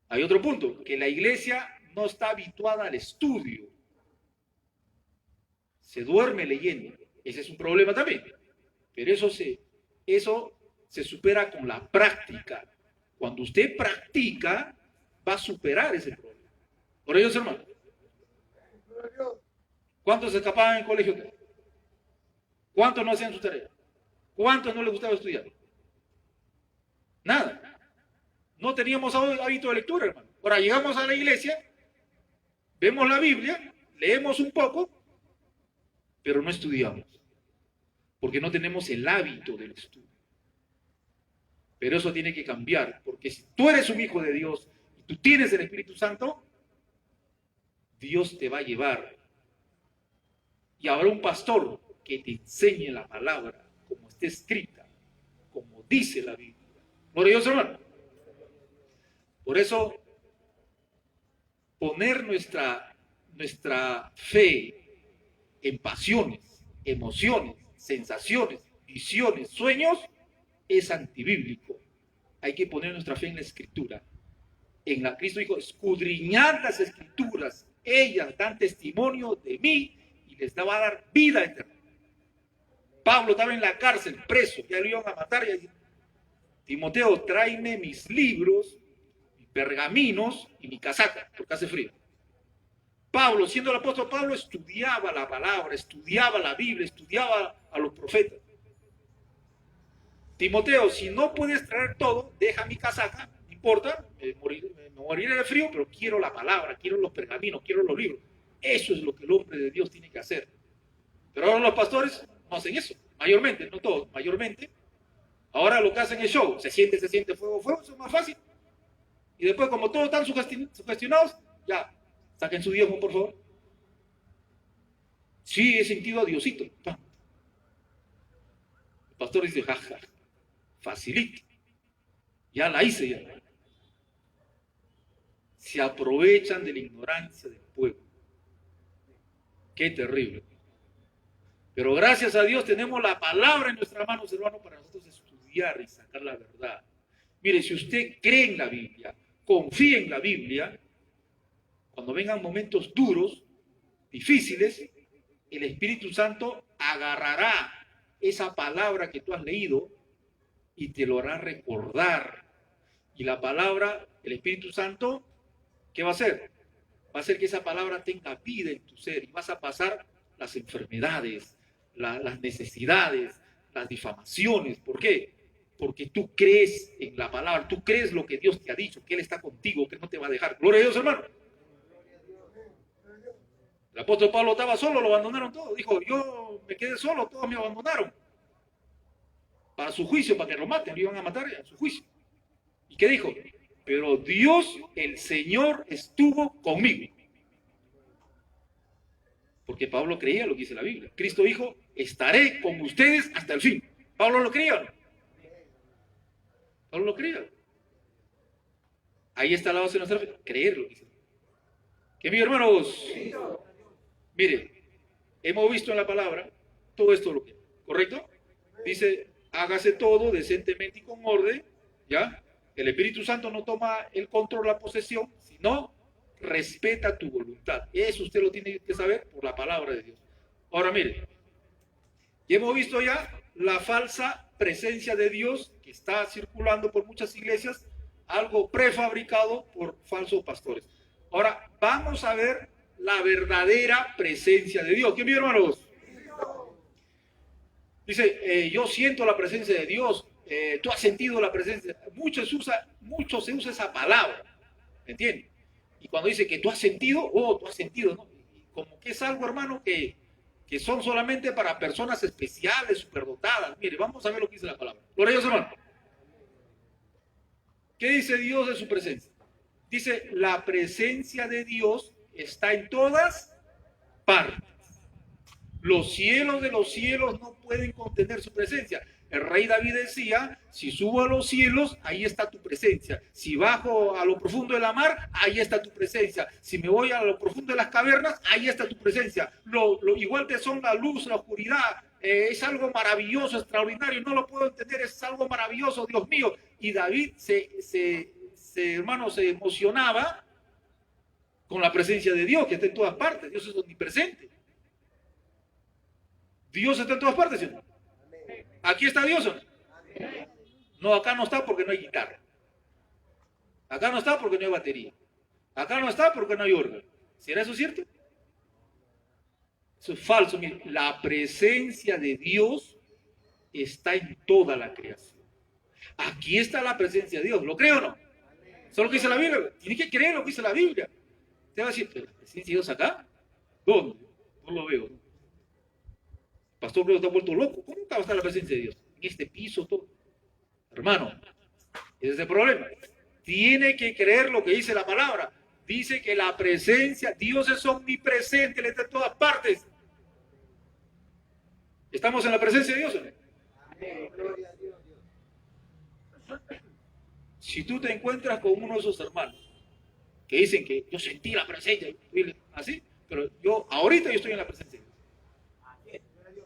Hay otro punto, que la iglesia no está habituada al estudio. Se duerme leyendo. Ese es un problema también. Pero eso se supera con la práctica. Cuando usted practica, va a superar ese problema. Por ello, hermano. ¿Cuántos se escapaban en el colegio? ¿Cuántos no hacían su tarea? ¿Cuántos no les gustaba estudiar? Nada. No teníamos hábito de lectura, hermano. Ahora llegamos a la iglesia, vemos la Biblia, leemos un poco, pero no estudiamos. porque no tenemos el hábito del estudio. Pero eso tiene que cambiar, porque si tú eres un hijo de Dios y tú tienes el Espíritu Santo, Dios te va a llevar. Y habrá un pastor que te enseñe la palabra como está escrita, como dice la Biblia. Gloria a Dios, hermano. Por eso, poner nuestra fe en pasiones, emociones, sensaciones, visiones, sueños, es antibíblico. Hay que poner nuestra fe en la Escritura. Cristo dijo, escudriñad las Escrituras, ellas dan testimonio de mí y les va a dar vida eterna. Pablo estaba en la cárcel, preso, ya lo iban a matar. Y Timoteo, tráeme mis libros, mis pergaminos y mi casaca, porque hace frío. Pablo, siendo el apóstol Pablo, estudiaba la palabra, estudiaba la Biblia, estudiaba a los profetas. Timoteo, si no puedes traer todo, deja mi casaca, no importa, me moriré de frío, pero quiero la palabra, quiero los pergaminos, quiero los libros. Eso es lo que el hombre de Dios tiene que hacer. Pero ahora los pastores no hacen eso, mayormente, no todos, mayormente. Ahora lo que hacen es show, se siente, fuego, eso es más fácil. Y después, como todos están sugestionados, ya, saquen su diezmo, por favor. Sí, he sentido a Diosito. El pastor dice, jaja, facilito. Ya la hice ya. Se aprovechan de la ignorancia del pueblo. Qué terrible. Pero gracias a Dios tenemos la palabra en nuestras manos, hermano, para nosotros estudiar y sacar la verdad. Mire, si usted cree en la Biblia, confía en la Biblia, cuando vengan momentos duros, difíciles, el Espíritu Santo agarrará esa palabra que tú has leído y te lo hará recordar. Y la palabra, el Espíritu Santo, ¿qué va a hacer? Va a hacer que esa palabra tenga vida en tu ser y vas a pasar las enfermedades, las necesidades, las difamaciones. ¿Por qué? Porque tú crees en la palabra, tú crees lo que Dios te ha dicho, que Él está contigo, que no te va a dejar. Gloria a Dios, hermano. El apóstol Pablo estaba solo, lo abandonaron todos. Dijo, yo me quedé solo, todos me abandonaron. Para su juicio, para que lo maten, lo iban a matar a su juicio. ¿Y qué dijo? Pero Dios, el Señor, estuvo conmigo. Porque Pablo creía lo que dice la Biblia. Cristo dijo, estaré con ustedes hasta el fin. ¿Pablo lo creía o no? Pablo lo creía. Ahí está la base de nuestra fe, creer lo que dice. Que mis hermanos, mire, hemos visto en la palabra todo esto, lo que, ¿correcto? Dice, hágase todo decentemente y con orden, ¿ya? El Espíritu Santo no toma el control, la posesión, sino respeta tu voluntad. Eso usted lo tiene que saber por la palabra de Dios. Ahora mire, ya hemos visto ya la falsa presencia de Dios que está circulando por muchas iglesias, algo prefabricado por falsos pastores. Ahora vamos a ver la verdadera presencia de Dios. ¿Qué, mis hermanos? Dice, yo siento la presencia de Dios. Tú has sentido la presencia. Mucho se usa esa palabra, ¿me entiendes? Y cuando dice que tú has sentido, tú has sentido, ¿no? Y como que es algo, hermano, que son solamente para personas especiales, superdotadas. Mire, vamos a ver lo que dice la palabra. Gloria a Dios, hermano. ¿Qué dice Dios de su presencia? Dice, la presencia de Dios está en todas partes. Los cielos de los cielos no pueden contener su presencia. El rey David decía, si subo a los cielos, ahí está tu presencia. Si bajo a lo profundo de la mar, ahí está tu presencia. Si me voy a lo profundo de las cavernas, ahí está tu presencia. Igual que son la luz, la oscuridad, es algo maravilloso, extraordinario. No lo puedo entender, es algo maravilloso, Dios mío. Y David hermano, se emocionaba con la presencia de Dios, que está en todas partes. Dios es omnipresente. Dios está en todas partes, ¿sí? ¿Aquí está Dios o no? No, acá no está porque no hay guitarra. Acá no está porque no hay batería. Acá no está porque no hay órgano. ¿Será eso cierto? Eso es falso. Mire, la presencia de Dios está en toda la creación. Aquí está la presencia de Dios. ¿Lo cree o no? Eso es lo que dice la Biblia. Tiene que creer lo que dice la Biblia. Usted va a decir, ¿la presencia de Dios acá? ¿Dónde? No lo veo. Pastor Creo está vuelto loco. ¿Cómo va a estar la presencia de Dios? En este piso todo. Hermano, ese es el problema. Tiene que creer lo que dice la palabra. Dice que la presencia, Dios es omnipresente, Él está en todas partes. ¿Estamos en la presencia de Dios? Si tú te encuentras con uno de esos hermanos que dicen que yo sentí la presencia, así, pero ahorita yo estoy en la presencia de Dios.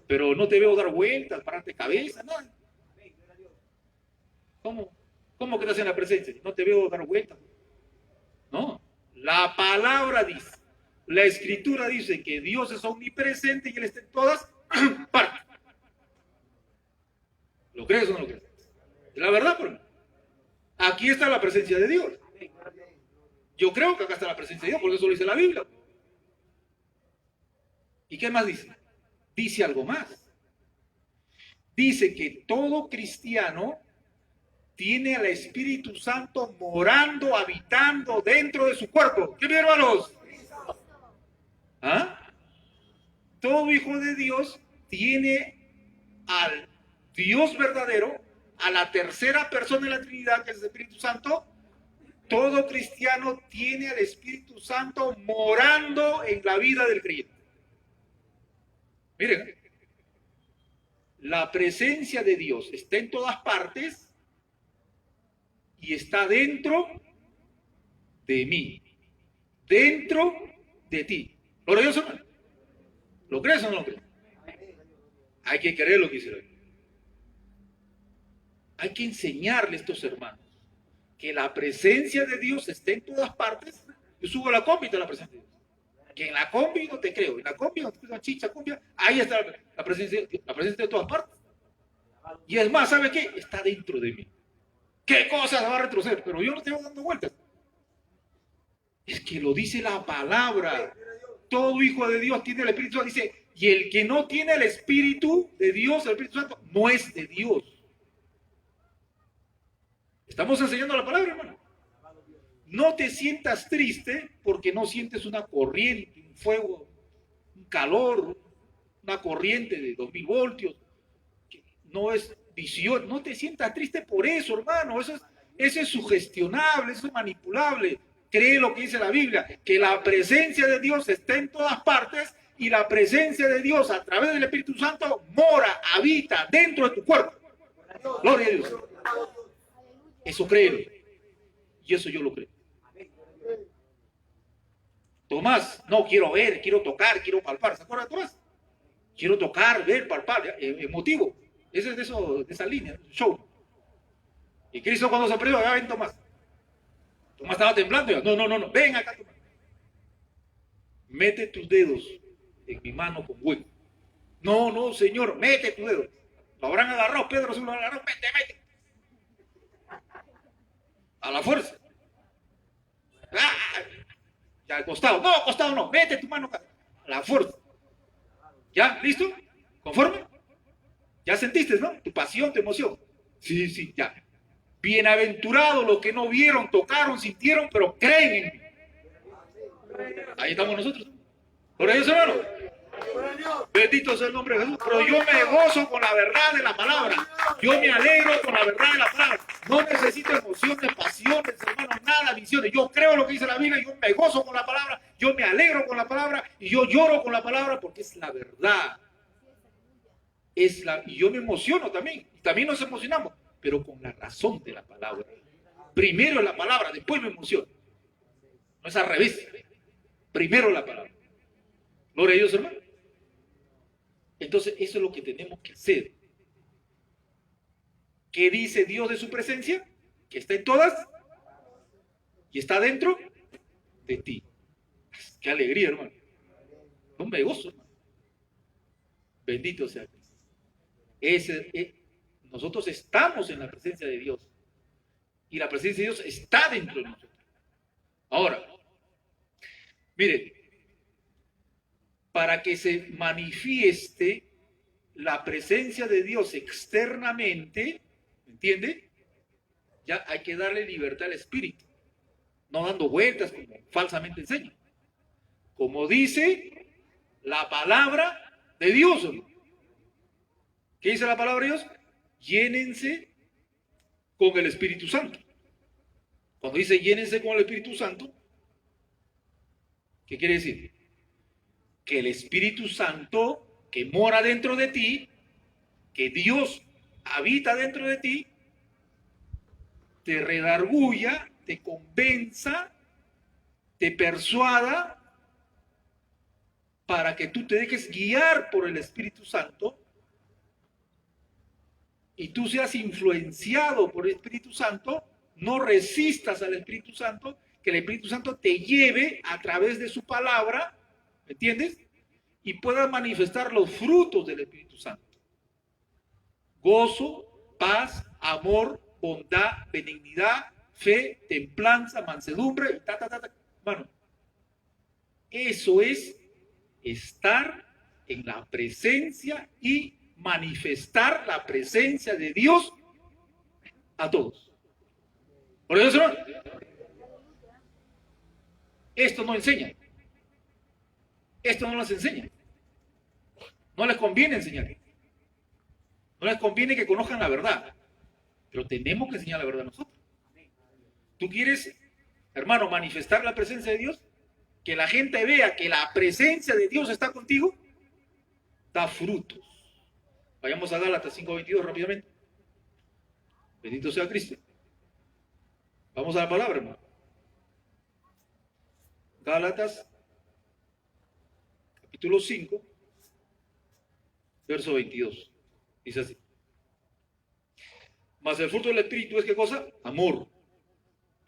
Pero no te veo dar vueltas, pararte cabeza, nada. ¿Cómo que estás en la presencia? No te veo dar vueltas. No, la palabra dice, la escritura dice que Dios es omnipresente y Él está en todas partes. ¿Lo crees o no lo crees? Es la verdad, por mí. Aquí está la presencia de Dios. Yo creo que acá está la presencia de Dios, porque eso lo dice la Biblia. ¿Y qué más dice? Dice algo más. Dice que todo cristiano tiene al Espíritu Santo morando, habitando dentro de su cuerpo. ¿Qué bien, hermanos? ¿Ah? Todo hijo de Dios tiene al Dios verdadero, a la tercera persona de la Trinidad, que es el Espíritu Santo. Todo cristiano tiene al Espíritu Santo morando en la vida del creyente. Miren, la presencia de Dios está en todas partes y está dentro de mí, dentro de ti. ¿Lo crees o no? ¿Lo crees o no lo crees? Hay que creer lo que dice la Biblia. Hay que enseñarle a estos hermanos que la presencia de Dios está en todas partes. Yo subo a la combi y está la presencia de Dios. Que en la combi no te creo, en la combi no te creo, chicha, cumbia, ahí está la presencia de todas partes. Y es más, ¿sabe qué? Está dentro de mí. ¿Qué cosas va a retroceder? Pero yo no te voy dando vueltas. Es que lo dice la palabra. Todo hijo de Dios tiene el Espíritu Santo. Dice, y el que no tiene el Espíritu de Dios, el Espíritu Santo, no es de Dios. Estamos enseñando la palabra, hermano. No te sientas triste porque no sientes una corriente, un fuego, un calor, una corriente de 2000 voltios. Que no es visión. No te sientas triste por eso, hermano. Eso es sugestionable, eso es manipulable. Cree lo que dice la Biblia, que la presencia de Dios está en todas partes y la presencia de Dios a través del Espíritu Santo mora, habita dentro de tu cuerpo. Gloria a Dios. Eso créelo. Y eso yo lo creo. Tomás, no quiero ver, quiero tocar, quiero palpar. ¿Se acuerdan de Tomás? Quiero tocar, ver, palpar, emotivo. Ese es de esa línea, show. Y Cristo cuando se perdió, ya ven Tomás. Tomás estaba temblando. Ya, no, ven acá Tomás. Mete tus dedos en mi mano con hueco. No, Señor, mete tus dedos. Lo habrán agarrado, Pedro se lo agarró, mete. A la fuerza. ¡Ah! Ya al costado. No, al costado no. Mete tu mano acá. A la fuerza. ¿Ya? ¿Listo? ¿Conforme? ¿Ya sentiste, no? Tu pasión, tu emoción. Sí, ya. Bienaventurados los que no vieron, tocaron, sintieron, pero creen en mí. Ahí estamos nosotros. Por eso, hermano. Bendito sea el nombre de Jesús. Pero yo me gozo con la verdad de la palabra. Yo me alegro con la verdad de la palabra. No necesito emociones, pasiones, hermano, nada, visiones. Yo creo lo que dice la Biblia. Yo me gozo con la palabra. Yo me alegro con la palabra. Y yo lloro con la palabra porque es la verdad. Y yo me emociono también. Y también nos emocionamos. Pero con la razón de la palabra. Primero la palabra, después me emociono. No es al revés. Primero la palabra. Gloria a Dios, hermano. Entonces, eso es lo que tenemos que hacer. ¿Qué dice Dios de su presencia? Que está en todas y está dentro de ti. Qué alegría, hermano. No me gozo, hermano. Bendito sea Cristo. Nosotros estamos en la presencia de Dios. Y la presencia de Dios está dentro de nosotros. Ahora, mire, para que se manifieste la presencia de Dios externamente, ¿me entiende? Ya hay que darle libertad al espíritu, no dando vueltas como falsamente enseñan. Como dice la palabra de Dios, ¿Qué dice la palabra de Dios? Llénense con el Espíritu Santo. Cuando dice llénense con el Espíritu Santo, ¿qué quiere decir? Que el Espíritu Santo que mora dentro de ti, que Dios habita dentro de ti, te redarguya, te convenza, te persuada para que tú te dejes guiar por el Espíritu Santo y tú seas influenciado por el Espíritu Santo. No resistas al Espíritu Santo, que el Espíritu Santo te lleve a través de su palabra, ¿me entiendes? Y puedas manifestar los frutos del Espíritu Santo. Gozo, paz, amor, bondad, benignidad, fe, templanza, mansedumbre, Bueno, eso es estar en la presencia y manifestar la presencia de Dios a todos. Por eso, esto no enseña. Esto no les enseña. No les conviene enseñar. No les conviene que conozcan la verdad. Pero tenemos que enseñar la verdad nosotros. ¿Tú quieres, hermano, manifestar la presencia de Dios? Que la gente vea que la presencia de Dios está contigo. Da frutos. Vayamos a Gálatas 5:22 rápidamente. Bendito sea Cristo. Vamos a la palabra, hermano. Gálatas, capítulo 5, verso 22. Dice así. Mas el fruto del Espíritu es ¿qué cosa? Amor.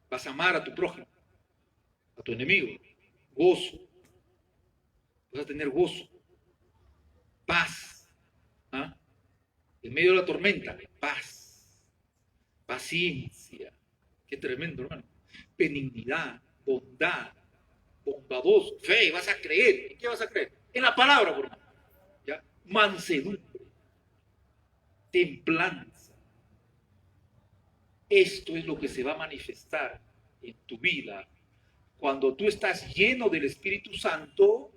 Vas a amar a tu prójimo, a tu enemigo. Gozo. Vas a tener gozo. Paz. ¿Ah? En medio de la tormenta, paz. Paciencia. Qué tremendo, hermano. Benignidad, bondad, bondadoso, fe. Vas a creer. ¿En qué vas a creer? En la palabra, hermano. ¿Ya? Mansedumbre. Templanza. Esto es lo que se va a manifestar en tu vida. Cuando tú estás lleno del Espíritu Santo,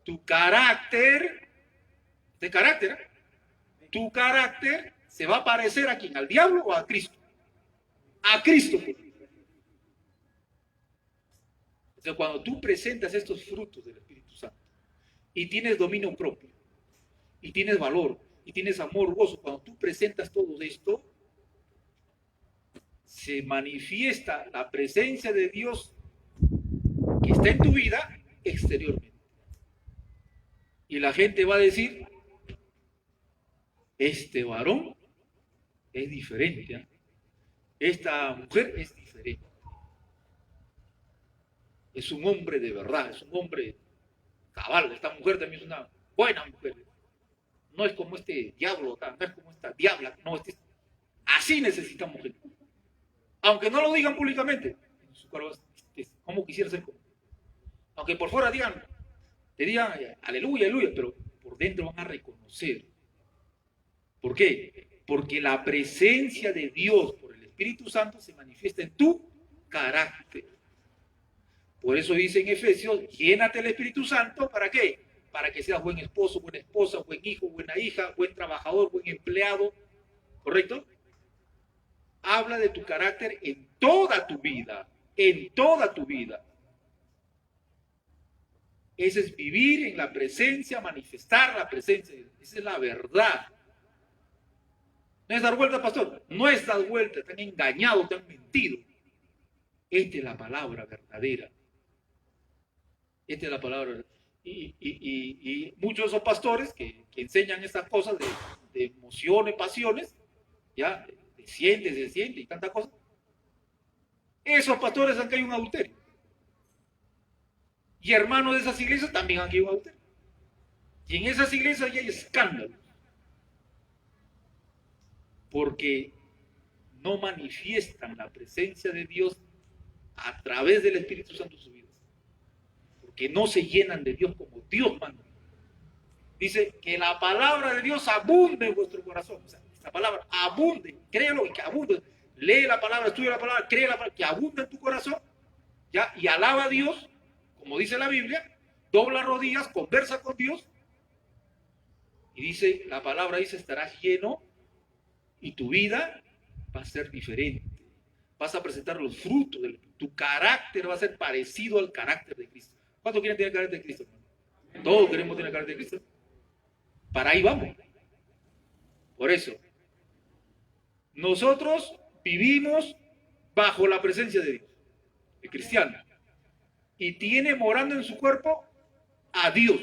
tu carácter, tu carácter se va a parecer a quién, al diablo o a Cristo. A Cristo. O sea, cuando tú presentas estos frutos del Espíritu Santo y tienes dominio propio, y tienes valor, y tienes amor, gozo, cuando tú presentas todo esto, se manifiesta la presencia de Dios que está en tu vida exteriormente. Y la gente va a decir, este varón es diferente, ¿eh? Esta mujer es diferente. Es un hombre de verdad, es un hombre cabal. Esta mujer también es una buena mujer. No es como este diablo, no es como esta diabla, no, así necesitamos gente. Aunque no lo digan públicamente, ¿cómo quisiera ser como? Aunque por fuera te digan aleluya, aleluya, pero por dentro van a reconocer. ¿Por qué? Porque la presencia de Dios por el Espíritu Santo se manifiesta en tu carácter. Por eso dice en Efesios, llénate del Espíritu Santo, ¿para qué? Para que seas buen esposo, buena esposa, buen hijo, buena hija, buen trabajador, buen empleado, ¿correcto? Habla de tu carácter en toda tu vida, en toda tu vida. Ese es vivir en la presencia, manifestar la presencia. Esa es la verdad. No es dar vuelta, pastor. No es dar vuelta. Te han engañado, te han mentido. Esta es la palabra verdadera. Esta es la palabra. Y muchos de esos pastores que enseñan estas cosas de emociones, pasiones, ya, se siente y tantas cosas. Esos pastores han caído en adulterio. Y hermanos de esas iglesias también han caído en adulterio. Y en esas iglesias ya hay escándalos. Porque no manifiestan la presencia de Dios a través del Espíritu Santo en sus vidas. Porque no se llenan de Dios como Dios manda. Dice que la palabra de Dios abunde en vuestro corazón. O sea, esta palabra abunde, créelo y que abunde. Lee la palabra, estudia la palabra, cree la palabra, que abunde en tu corazón, ¿ya? Y alaba a Dios, como dice la Biblia, dobla rodillas, conversa con Dios. Y dice, la palabra dice, estarás lleno y tu vida va a ser diferente. Vas a presentar los frutos, tu carácter va a ser parecido al carácter de Cristo. ¿Cuántos quieren tener el carácter de Cristo, hermano? Todos queremos tener el carácter de Cristo. Para ahí vamos. Por eso, nosotros vivimos bajo la presencia de Dios, el cristiano, y tiene morando en su cuerpo a Dios.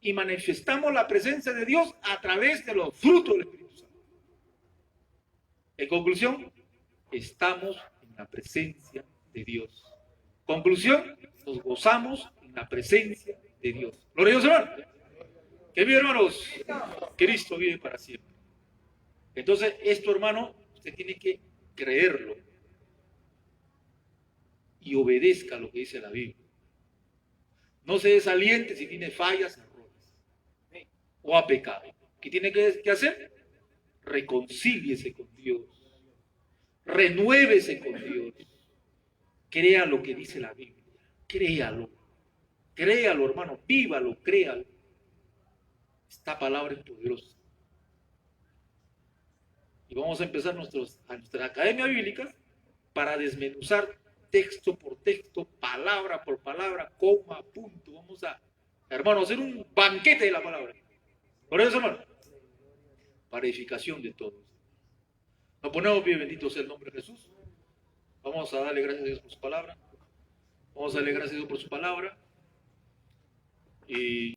Y manifestamos la presencia de Dios a través de los frutos del Espíritu Santo. En conclusión, estamos en la presencia de Dios. Conclusión, nos gozamos en la presencia de Dios. Gloria a Dios, hermano. ¿Qué bien, hermanos? Cristo vive para siempre. Entonces, esto, hermano, usted tiene que creerlo y obedezca lo que dice la Biblia. No se desaliente si tiene fallas, errores o ha pecado. ¿Qué tiene que hacer? Reconcíliese con Dios. Renuévese con Dios. Crea lo que dice la Biblia. Créalo. Créalo, hermano. Vívalo, créalo. Esta palabra es poderosa. Y vamos a empezar nuestra academia bíblica para desmenuzar texto por texto, palabra por palabra, coma, punto. Vamos a, hermano, hacer un banquete de la palabra. Por eso, hermano, para edificación de todos. Nos ponemos bien, bendito sea el nombre de Jesús. Vamos a darle gracias a Dios por su palabra. Vamos a darle gracias a Dios por su palabra. Y